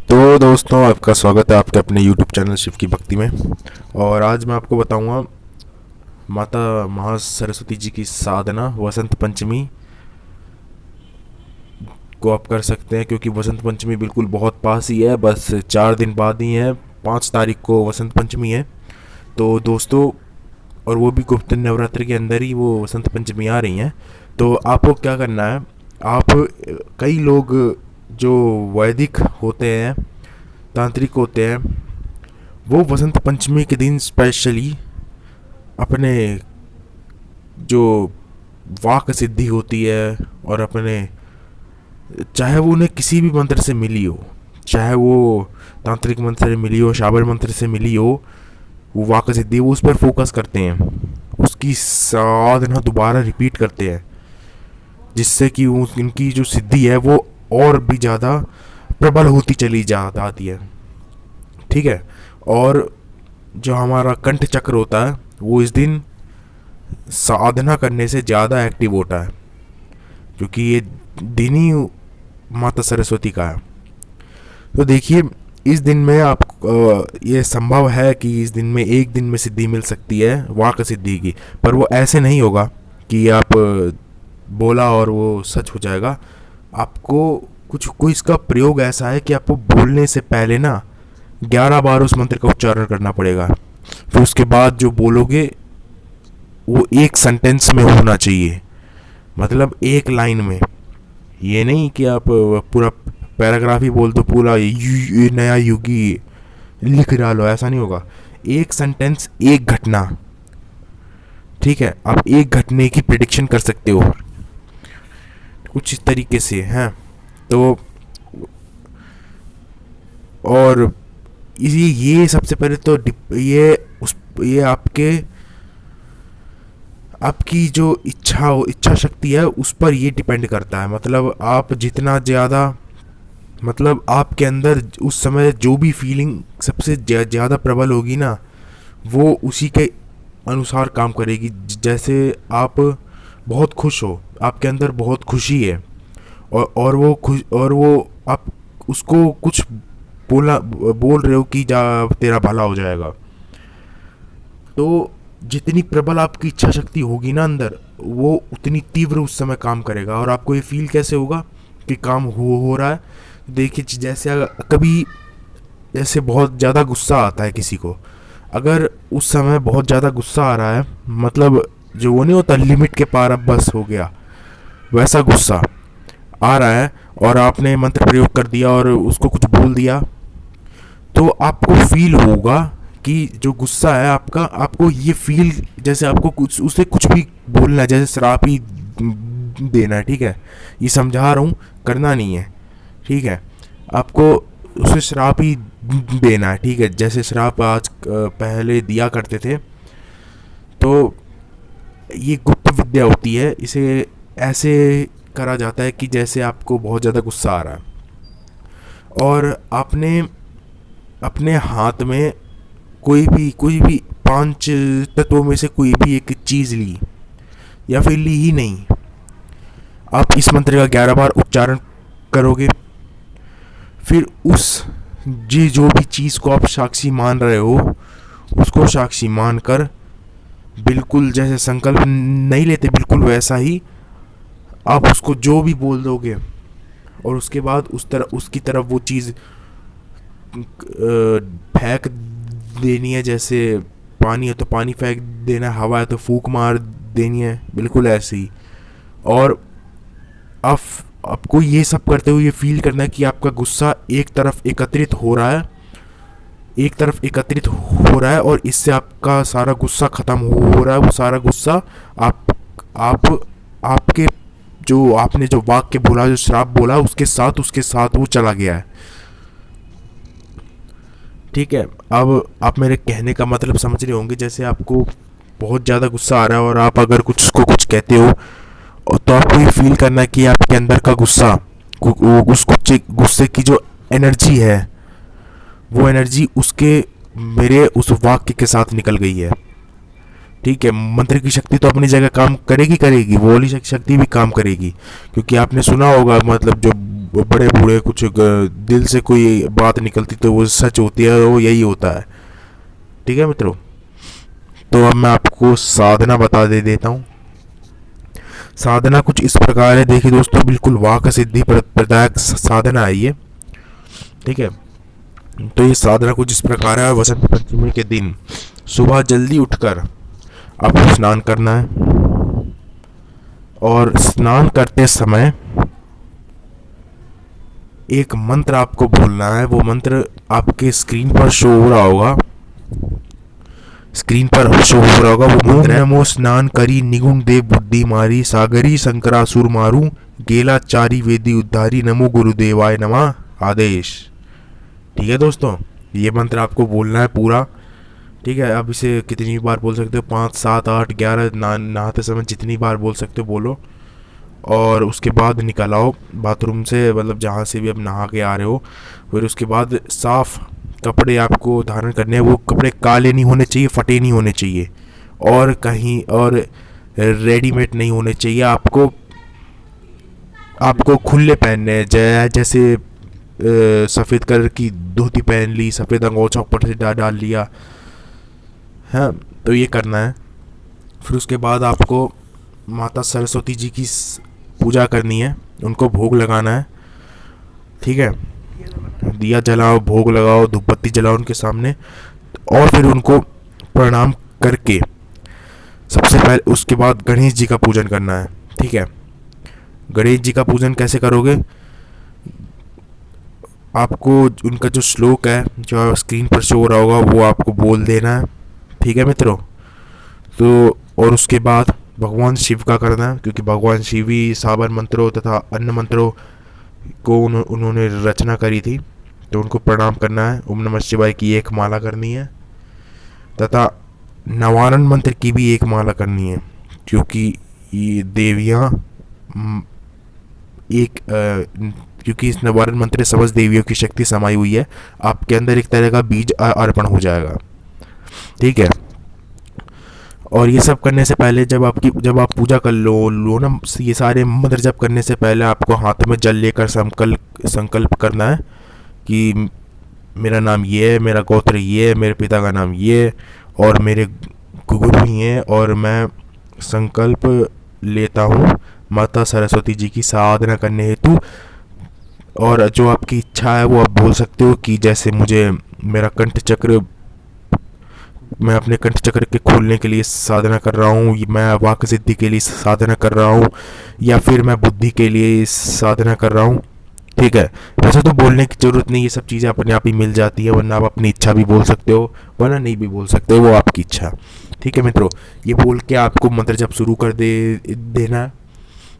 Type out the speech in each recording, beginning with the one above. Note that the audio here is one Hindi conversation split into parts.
तो दोस्तों, आपका स्वागत है आपके अपने YouTube चैनल शिव की भक्ति में। और आज मैं आपको बताऊंगा माता महासरस्वती जी की साधना वसंत पंचमी को आप कर सकते हैं, क्योंकि वसंत पंचमी बिल्कुल बहुत पास ही है, बस 4 दिन बाद ही है। 5 तारीख को वसंत पंचमी है। तो दोस्तों, और वो भी गुप्त नवरात्र के अंदर ही वो वसंत पंचमी आ रही हैं। तो आपको क्या करना है, आप कई लोग जो वैदिक होते हैं, तांत्रिक होते हैं, वो वसंत पंचमी के दिन स्पेशली अपने जो वाक सिद्धि होती है और अपने, चाहे वो उन्हें किसी भी मंत्र से मिली हो, चाहे वो तांत्रिक मंत्र से मिली हो, शाबर मंत्र से मिली हो, वो वाक सिद्धि वो उस पर फोकस करते हैं, उसकी साधना दोबारा रिपीट करते हैं, जिससे कि उनकी जो सिद्धि है वो और भी ज़्यादा प्रबल होती चली जाती है। ठीक है। और जो हमारा कंठ चक्र होता है वो इस दिन साधना करने से ज़्यादा एक्टिव होता है, क्योंकि ये दिन ही माता सरस्वती का है। तो देखिए, इस दिन में आप ये संभव है कि इस दिन में एक दिन में सिद्धि मिल सकती है वाक सिद्धि की, पर वो ऐसे नहीं होगा कि आप बोला और वो सच हो जाएगा। आपको कोई इसका प्रयोग ऐसा है कि आपको बोलने से पहले ना 11 बार उस मंत्र का उच्चारण करना पड़ेगा। फिर उसके बाद जो बोलोगे वो एक सेंटेंस में होना चाहिए, मतलब एक लाइन में। ये नहीं कि आप पूरा पैराग्राफ ही बोल दो, पूरा ये नया युगी लिख डालो, ऐसा नहीं होगा। एक सेंटेंस, एक घटना। ठीक है, आप एक घटने की प्रिडिक्शन कर सकते हो कुछ इस तरीके से हैं। तो और ये सबसे पहले तो ये आपकी जो इच्छा शक्ति है उस पर ये डिपेंड करता है। मतलब आप जितना ज़्यादा, मतलब आपके अंदर उस समय जो भी फीलिंग सबसे ज़्यादा प्रबल होगी ना, वो उसी के अनुसार काम करेगी। जैसे आप बहुत खुश हो, आपके अंदर बहुत खुशी है, और वो आप उसको कुछ बोल रहे हो कि तेरा भला हो जाएगा। तो जितनी प्रबल आपकी इच्छा शक्ति होगी ना अंदर, वो उतनी तीव्र उस समय काम करेगा। और आपको ये फील कैसे होगा कि काम हो रहा है। देखिए, जैसे बहुत ज़्यादा गुस्सा आता है किसी को, अगर उस समय बहुत ज़्यादा गुस्सा आ रहा है, मतलब जो वो नहीं होता लिमिट के पार अब बस हो गया, वैसा गुस्सा आ रहा है और आपने मंत्र प्रयोग कर दिया और उसको कुछ बोल दिया, तो आपको फील होगा कि जो गुस्सा है आपका, आपको ये फील जैसे आपको उसे कुछ भी बोलना है, जैसे श्राप ही देना है। ठीक है, ये समझा रहा हूँ, करना नहीं है। ठीक है, आपको उसे श्राप ही देना है। ठीक है, जैसे श्राप आज पहले दिया करते थे। तो ये गुप्त विद्या होती है, इसे ऐसे करा जाता है कि जैसे आपको बहुत ज़्यादा गुस्सा आ रहा है और आपने अपने हाथ में कोई भी 5 तत्वों में से कोई भी एक चीज़ ली, या फिर ली ही नहीं, आप इस मंत्र का 11 बार उच्चारण करोगे। फिर जो भी चीज़ को आप साक्षी मान रहे हो, उसको साक्षी मानकर बिल्कुल जैसे संकल्प नहीं लेते, बिल्कुल वैसा ही आप उसको जो भी बोल दोगे, और उसके बाद उसकी तरफ वो चीज़ फेंक देनी है। जैसे पानी है तो पानी फेंक देना है, हवा है तो फूंक मार देनी है, बिल्कुल ऐसे ही। और आपको ये सब करते हुए ये फील करना है कि आपका गुस्सा एक तरफ एकत्रित हो रहा है, और इससे आपका सारा गुस्सा ख़त्म हो रहा है। वो सारा गुस्सा आपके जो आपने जो वाक्य बोला, जो श्राप बोला, उसके साथ वो चला गया है। ठीक है, अब आप मेरे कहने का मतलब समझ रहे होंगे। जैसे आपको बहुत ज़्यादा गुस्सा आ रहा है और आप अगर उसको कुछ कहते हो, तो आपको ये फील करना है कि आपके अंदर का गुस्सा, उस गुस्से की जो एनर्जी है, वो एनर्जी मेरे उस वाक्य के साथ निकल गई है। ठीक है, मंत्र की शक्ति तो अपनी जगह काम करेगी, वो वाली शक्ति भी काम करेगी, क्योंकि आपने सुना होगा, मतलब जो बड़े बूढ़े कुछ दिल से कोई बात निकलती तो वो सच होती है, वो यही होता है। ठीक है मित्रों, तो अब मैं आपको साधना बता देता हूँ। साधना कुछ इस प्रकार है, देखिए दोस्तों, बिल्कुल वाक सिद्धि प्रदायक साधना है ये। ठीक है, तो ये साधना कुछ इस प्रकार है। वसंत पंचमी के दिन सुबह जल्दी उठकर आपको स्नान करना है, और स्नान करते समय एक मंत्र आपको बोलना है। वो मंत्र आपके स्क्रीन पर शो हो रहा होगा, वो मंत्र है, नमो स्नान करी निगुण देव बुद्धि मारी, सागरी शंकरासुर मारू, गेला चारी वेदी उद्धारी, नमो गुरुदेवाय नमः आदेश। ठीक है दोस्तों, ये मंत्र आपको बोलना है पूरा। ठीक है, अब इसे कितनी बार बोल सकते हो, 5, 7, 8, 11 नहाते समय जितनी बार बोल सकते हो बोलो। और उसके बाद निकल आओ बाथरूम से, मतलब जहाँ से भी अब नहा के आ रहे हो। फिर उसके बाद साफ कपड़े आपको धारण करने हैं। वो कपड़े काले नहीं होने चाहिए, फटे नहीं होने चाहिए, और कहीं और रेडीमेड नहीं होने चाहिए। आपको खुले पहनने हैं, जैसे सफ़ेद कलर की धोती पहन ली, सफ़ेद अंगोछा ऊपर से डाल लिया, हाँ, तो ये करना है। फिर उसके बाद आपको माता सरस्वती जी की पूजा करनी है, उनको भोग लगाना है। ठीक है, दिया जलाओ, भोग लगाओ, धूपबत्ती जलाओ उनके सामने, और फिर उनको प्रणाम करके सबसे पहले उसके बाद गणेश जी का पूजन करना है। ठीक है, गणेश जी का पूजन कैसे करोगे, आपको उनका जो श्लोक है जो स्क्रीन पर शो हो रहा होगा वो आपको बोल देना है। ठीक है मित्रों, तो और उसके बाद भगवान शिव का करना है, क्योंकि भगवान शिव ही साबर मंत्रों तथा अन्य मंत्रों को उन्होंने रचना करी थी, तो उनको प्रणाम करना है। ओम नमः शिवाय की एक माला करनी है, तथा नवारण मंत्र की भी एक माला करनी है, क्योंकि ये देवियाँ क्योंकि इस नवारण मंत्र समस्त देवियों की शक्ति समाई हुई है। आपके अंदर एक तरह का बीज अर्पण हो जाएगा। ठीक है, और ये सब करने से पहले जब आप पूजा कर लो ना, ये सारे मंत्र जप करने से पहले आपको हाथ में जल लेकर संकल्प करना है कि मेरा नाम ये है, मेरा गोत्र ये है, मेरे पिता का नाम ये है, और मेरे गुरु ही हैं, और मैं संकल्प लेता हूँ माता सरस्वती जी की साधना करने हेतु। और जो आपकी इच्छा है वो आप बोल सकते हो कि जैसे मैं अपने कंठ चक्र के खोलने के लिए साधना कर रहा हूँ, मैं वाक सिद्धि के लिए साधना कर रहा हूँ, या फिर मैं बुद्धि के लिए साधना कर रहा हूँ। ठीक है, वैसे तो बोलने की ज़रूरत नहीं, ये सब चीज़ें अपने आप ही मिल जाती है, वरना आप अपनी इच्छा भी बोल सकते हो, वरना नहीं भी बोल सकते, वो आपकी इच्छा। ठीक है मित्रों, ये बोल के आपको मंत्र जप शुरू कर देना है,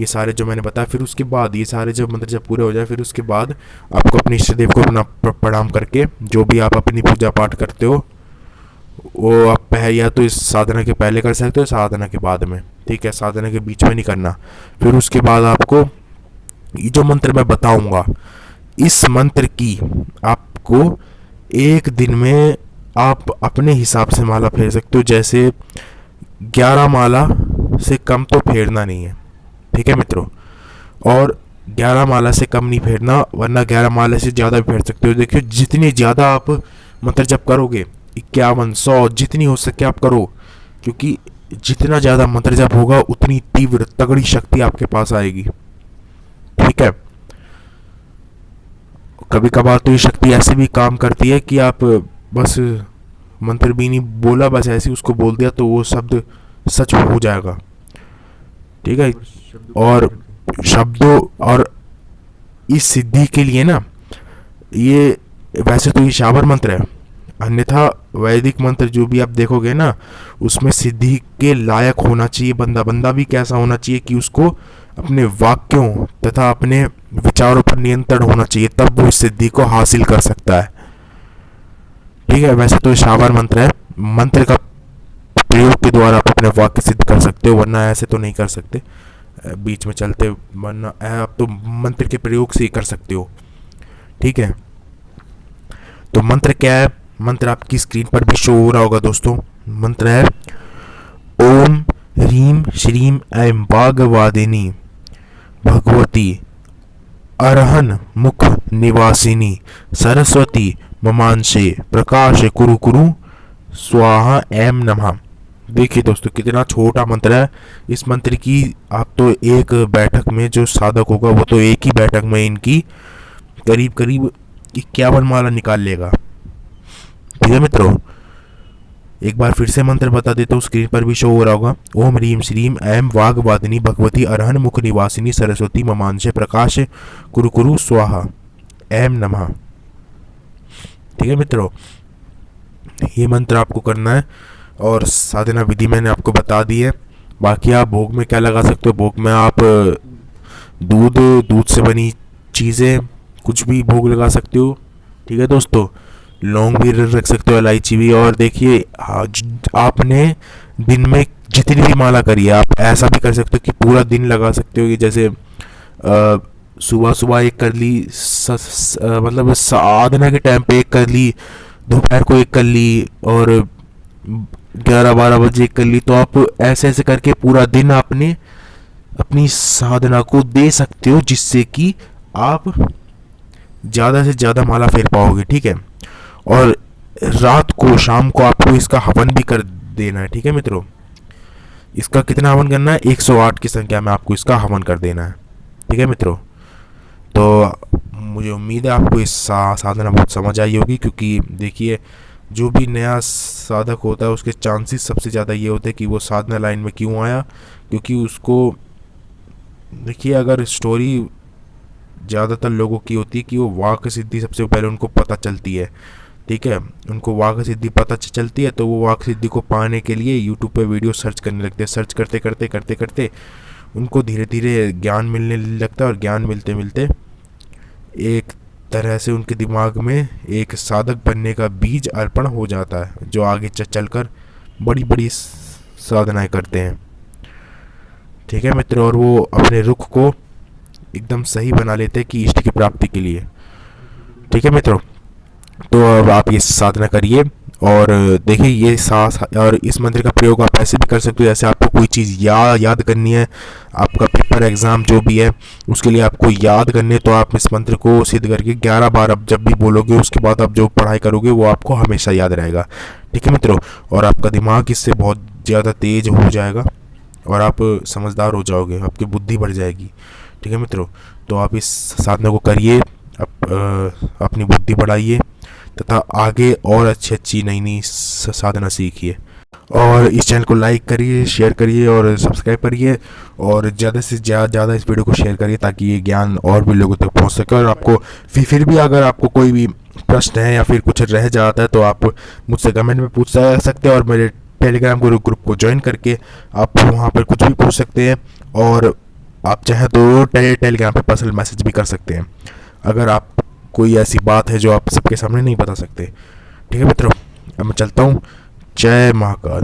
ये सारे जो मैंने बताया। फिर उसके बाद ये सारे जब मंत्र जब पूरे हो जाए, फिर उसके बाद आपको अपने इष्ट देव को अपना प्रणाम करके, जो भी आप अपनी पूजा पाठ करते हो वो आप या तो इस साधना के पहले कर सकते हो, साधना के बाद में। ठीक है, साधना के बीच में नहीं करना। फिर उसके बाद आपको ये जो मंत्र मैं बताऊंगा, इस मंत्र की आपको एक दिन में आप अपने हिसाब से माला फेर सकते हो, जैसे 11 माला से कम तो फेरना नहीं है। ठीक है मित्रों, और 11 माला से कम नहीं फेरना, वरना 11 माला से ज़्यादा भी फेर सकते हो। देखिए, जितनी ज़्यादा आप मंत्र जप करोगे, 51, 100 जितनी हो सके आप करो, क्योंकि जितना ज़्यादा मंत्र जप होगा उतनी तीव्र तगड़ी शक्ति आपके पास आएगी। ठीक है, कभी कभार तो ये शक्ति ऐसे भी काम करती है कि आप बस मंत्र भी नहीं बोला, बस ऐसे ही उसको बोल दिया तो वो शब्द सच हो जाएगा। ठीक है, और शब्दों और इस सिद्धि के लिए ना, ये वैसे तो ये शाबर मंत्र है, अन्यथा वैदिक मंत्र जो भी आप देखोगे ना, उसमें सिद्धि के लायक होना चाहिए बंदा भी कैसा होना चाहिए कि उसको अपने वाक्यों तथा अपने विचारों पर नियंत्रण होना चाहिए, तब वो इस सिद्धि को हासिल कर सकता है। ठीक है, वैसे तो शाबर मंत्र है, मंत्र का प्रयोग के द्वारा आप अपने वाक्य सिद्ध कर सकते हो, वरना ऐसे तो नहीं कर सकते बीच में चलते, वरना आप तो मंत्र के प्रयोग से ही कर सकते हो। ठीक है, तो मंत्र क्या है, मंत्र आपकी स्क्रीन पर भी शो हो रहा होगा दोस्तों। मंत्र है ओम ह्रीम श्रीम ऐं वाग्वादिनी भगवती अरहन मुख निवासिनी सरस्वती ममांसे प्रकाश कुरु कुरु स्वाहा एम नमः। देखिए दोस्तों कितना छोटा मंत्र है। इस मंत्र की आप तो एक बैठक में जो साधक होगा वो तो एक ही बैठक में इनकी करीब करीब 51 माला निकाल लेगा। ठीक है मित्रों, एक बार फिर से मंत्र बता देता हूँ, स्क्रीन पर भी शो हो रहा होगा। ओम ह्रीम श्रीम ऐम वाग्वादिनी भगवती अरहन मुख निवासिनी सरस्वती ममांसे प्रकाश कुरु कुरु स्वाहा एम नमः। ठीक है मित्रों, ये मंत्र आपको करना है और साधना विधि मैंने आपको बता दी है। बाकी आप भोग में क्या लगा सकते हो, भोग में आप दूध से बनी चीज़ें कुछ भी भोग लगा सकते हो। ठीक है दोस्तों, लौंग भी रख सकते हो, इलायची भी। और देखिए आपने दिन में जितनी भी माला करी है आप ऐसा भी कर सकते हो कि पूरा दिन लगा सकते हो। कि जैसे सुबह सुबह एक कर ली, मतलब साधना के टाइम पे एक कर ली, दोपहर को एक कर ली और 11-12 बजे एक कर ली। तो आप ऐसे ऐसे करके पूरा दिन आपने अपनी साधना को दे सकते हो, जिससे कि आप ज़्यादा से ज़्यादा माला फेर पाओगे। ठीक है, और रात को शाम को आपको इसका हवन भी कर देना है। ठीक है मित्रों, इसका कितना हवन करना है, 108 की संख्या में आपको इसका हवन कर देना है। ठीक है मित्रों, तो मुझे उम्मीद है आपको इस साधना बहुत समझ आई होगी। क्योंकि देखिए जो भी नया साधक होता है उसके चांसेस सबसे ज़्यादा ये होते हैं कि वो साधना लाइन में क्यों आया, क्योंकि उसको देखिए अगर स्टोरी ज़्यादातर लोगों की होती है कि वो वाक सिद्धि सबसे पहले उनको पता चलती है। ठीक है, उनको वाक सिद्धि पता चलती है तो वो वाक सिद्धि को पाने के लिए यूट्यूब पे वीडियो सर्च करने लगते हैं। सर्च करते करते करते करते उनको धीरे धीरे ज्ञान मिलने लगता है और ज्ञान मिलते मिलते एक तरह से उनके दिमाग में एक साधक बनने का बीज अर्पण हो जाता है, जो आगे चलकर बड़ी बड़ी साधनाएं करते हैं। ठीक है मित्रों, और वो अपने रुख को एकदम सही बना लेते हैं कि इष्ट की प्राप्ति के लिए। ठीक है मित्रों, तो अब आप ये साधना करिए और देखिए ये सांस, और इस मंत्र का प्रयोग आप ऐसे भी कर सकते हो जैसे आपको कोई चीज़ याद करनी है, आपका पेपर एग्ज़ाम जो भी है उसके लिए आपको याद करनी है, तो आप इस मंत्र को सिद्ध करके 11 बार अब जब भी बोलोगे उसके बाद आप जो पढ़ाई करोगे वो आपको हमेशा याद रहेगा। ठीक है मित्रों, और आपका दिमाग इससे बहुत ज़्यादा तेज हो जाएगा और आप समझदार हो जाओगे, आपकी बुद्धि बढ़ जाएगी। ठीक है मित्रों, तो आप इस साधना को करिए, अपनी बुद्धि बढ़ाइए तथा आगे और अच्छी नई नई साधना सीखिए। और इस चैनल को लाइक करिए, शेयर करिए और सब्सक्राइब करिए और ज़्यादा से ज़्यादा इस वीडियो को शेयर करिए ताकि ये ज्ञान और भी लोगों तक पहुंच सके। और आपको फिर भी अगर आपको कोई भी प्रश्न है या फिर कुछ रह जाता है तो आप मुझसे कमेंट में पूछ सकते हैं और मेरे टेलीग्राम ग्रुप को ज्वाइन करके आप वहाँ पर कुछ भी पूछ सकते हैं। और आप चाहे तो टेलीग्राम पे पर्सनल मैसेज भी कर सकते हैं अगर आप कोई ऐसी बात है जो आप सबके सामने नहीं बता सकते। ठीक है मित्रों, अब मैं चलता हूँ। जय महाकाल।